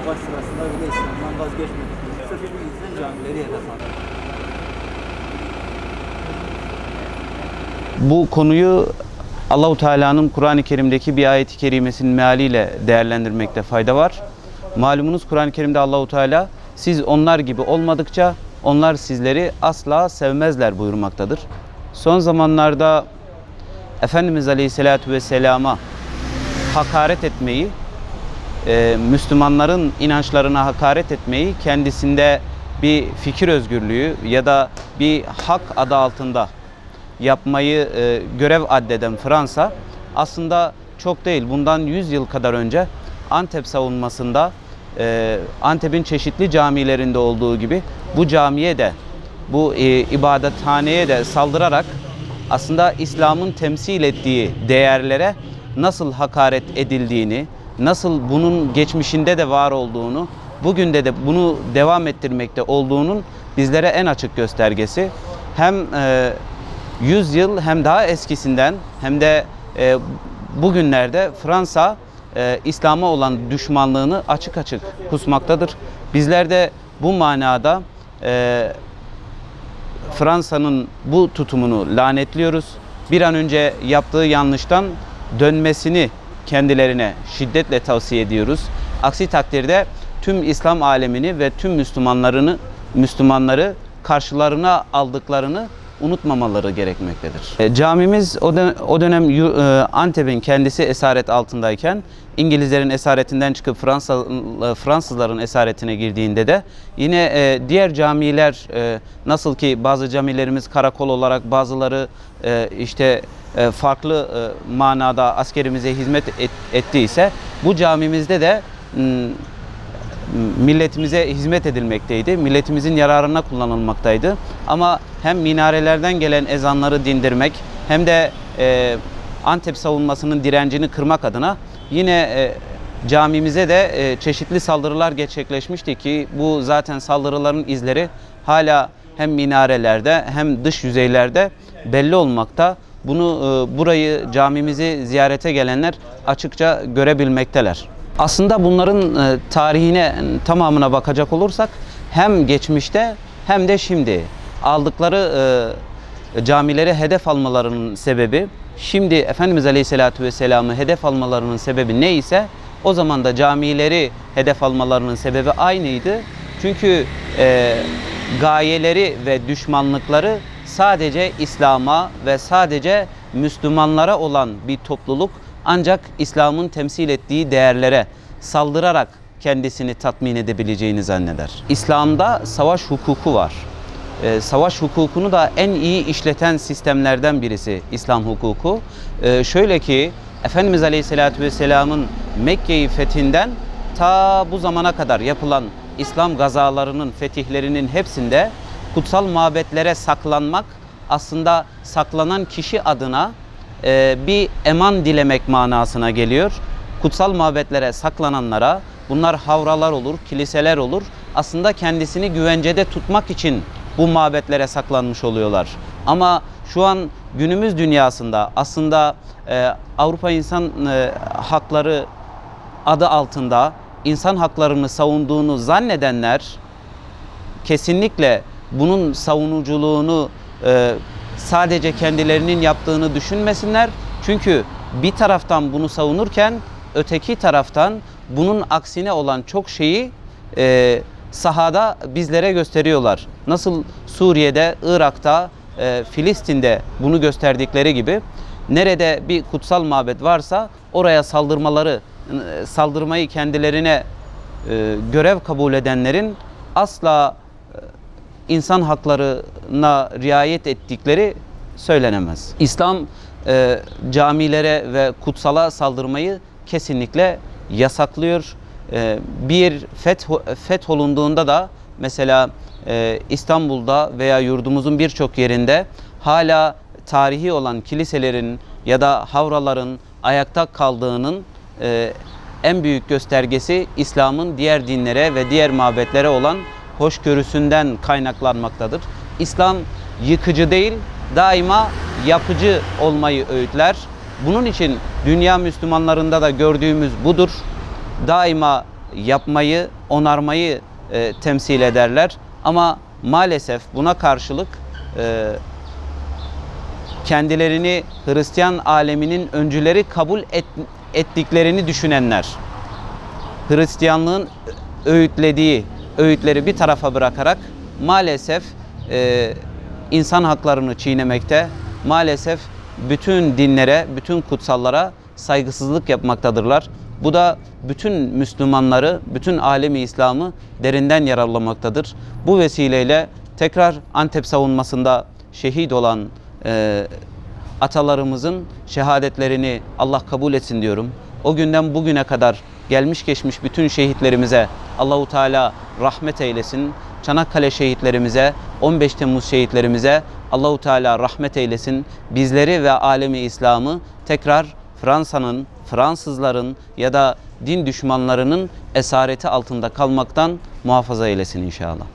savaş sırasında bile İslam'dan vazgeçmedi. Sırf bu yüzden camileri hedef aldı. Bu konuyu Allah-u Teala'nın Kur'an-ı Kerim'deki bir ayet-i kerimesinin mealiyle değerlendirmekte fayda var. Malumunuz Kur'an-ı Kerim'de Allah-u Teala siz onlar gibi olmadıkça onlar sizleri asla sevmezler buyurmaktadır. Son zamanlarda Efendimiz Aleyhisselatü Vesselam'a hakaret etmeyi, Müslümanların inançlarına hakaret etmeyi kendisinde bir fikir özgürlüğü ya da bir hak adı altında yapmayı görev addeden Fransa aslında çok değil, bundan 100 yıl kadar önce Antep savunmasında Antep'in çeşitli camilerinde olduğu gibi bu camiye de, bu ibadethaneye de saldırarak aslında İslam'ın temsil ettiği değerlere nasıl hakaret edildiğini, nasıl bunun geçmişinde de var olduğunu, bugün de bunu devam ettirmekte olduğunun bizlere en açık göstergesi. Hem 100 yıl hem daha eskisinden hem de bugünlerde Fransa İslam'a olan düşmanlığını açık açık kusmaktadır. Bizler de bu manada Fransa'nın bu tutumunu lanetliyoruz. Bir an önce yaptığı yanlıştan dönmesini kendilerine şiddetle tavsiye ediyoruz. Aksi takdirde tüm İslam alemini ve tüm Müslümanları karşılarına aldıklarını unutmamaları gerekmektedir. Camimiz o dönem Antep'in kendisi esaret altındayken İngilizlerin esaretinden çıkıp Fransızların esaretine girdiğinde de yine diğer camiler nasıl ki bazı camilerimiz karakol olarak bazıları işte farklı manada askerimize hizmet ettiyse bu camimizde de milletimize hizmet edilmekteydi. Milletimizin yararına kullanılmaktaydı. Ama hem minarelerden gelen ezanları dindirmek hem de Antep savunmasının direncini kırmak adına yine camimize de çeşitli saldırılar gerçekleşmişti ki bu zaten saldırıların izleri hala hem minarelerde hem dış yüzeylerde belli olmakta. Burayı camimizi ziyarete gelenler açıkça görebilmekteler. Aslında bunların tarihine tamamına bakacak olursak hem geçmişte hem de şimdi aldıkları camileri hedef almalarının sebebi, şimdi Efendimiz Aleyhisselatü Vesselam'ı hedef almalarının sebebi neyse o zaman da camileri hedef almalarının sebebi aynıydı. Çünkü gayeleri ve düşmanlıkları sadece İslam'a ve sadece Müslümanlara olan bir topluluk ancak İslam'ın temsil ettiği değerlere saldırarak kendisini tatmin edebileceğini zanneder. İslam'da savaş hukuku var. Savaş hukukunu da en iyi işleten sistemlerden birisi İslam hukuku. Şöyle ki Efendimiz Aleyhisselatü Vesselam'ın Mekke'yi fethinden ta bu zamana kadar yapılan İslam gazalarının, fetihlerinin hepsinde kutsal mabetlere saklanmak aslında saklanan kişi adına bir eman dilemek manasına geliyor. Kutsal mabetlere saklananlara, bunlar havralar olur, kiliseler olur, aslında kendisini güvencede tutmak için bu mabetlere saklanmış oluyorlar. Ama şu an günümüz dünyasında aslında Avrupa İnsan Hakları adı altında insan haklarını savunduğunu zannedenler kesinlikle bunun savunuculuğunu sadece kendilerinin yaptığını düşünmesinler. Çünkü bir taraftan bunu savunurken öteki taraftan bunun aksine olan çok şeyi sahada bizlere gösteriyorlar. Nasıl Suriye'de, Irak'ta, Filistin'de bunu gösterdikleri gibi nerede bir kutsal mabet varsa oraya saldırmayı kendilerine görev kabul edenlerin asla insan haklarına riayet ettikleri söylenemez. İslam camilere ve kutsala saldırmayı kesinlikle yasaklıyor. Bir fetholunduğunda da mesela İstanbul'da veya yurdumuzun birçok yerinde hala tarihi olan kiliselerin ya da havraların ayakta kaldığının en büyük göstergesi İslam'ın diğer dinlere ve diğer mabetlere olan hoşgörüsünden kaynaklanmaktadır. İslam yıkıcı değil, daima yapıcı olmayı öğütler. Bunun için dünya Müslümanlarında da gördüğümüz budur. Daima yapmayı, onarmayı temsil ederler. Ama maalesef buna karşılık kendilerini Hristiyan aleminin öncüleri kabul ettiklerini düşünenler, Hristiyanlığın öğütlediği öğütleri bir tarafa bırakarak maalesef insan haklarını çiğnemekte, maalesef bütün dinlere, bütün kutsallara saygısızlık yapmaktadırlar. Bu da bütün Müslümanları, bütün alemi İslam'ı derinden yaralamaktadır. Bu vesileyle tekrar Antep savunmasında şehit olan atalarımızın şehadetlerini Allah kabul etsin diyorum. O günden bugüne kadar gelmiş geçmiş bütün şehitlerimize Allahu Teala rahmet eylesin. Çanakkale şehitlerimize, 15 Temmuz şehitlerimize Allahu Teala rahmet eylesin. Bizleri ve alemi İslam'ı tekrar Fransa'nın, Fransızların ya da din düşmanlarının esareti altında kalmaktan muhafaza eylesin inşallah.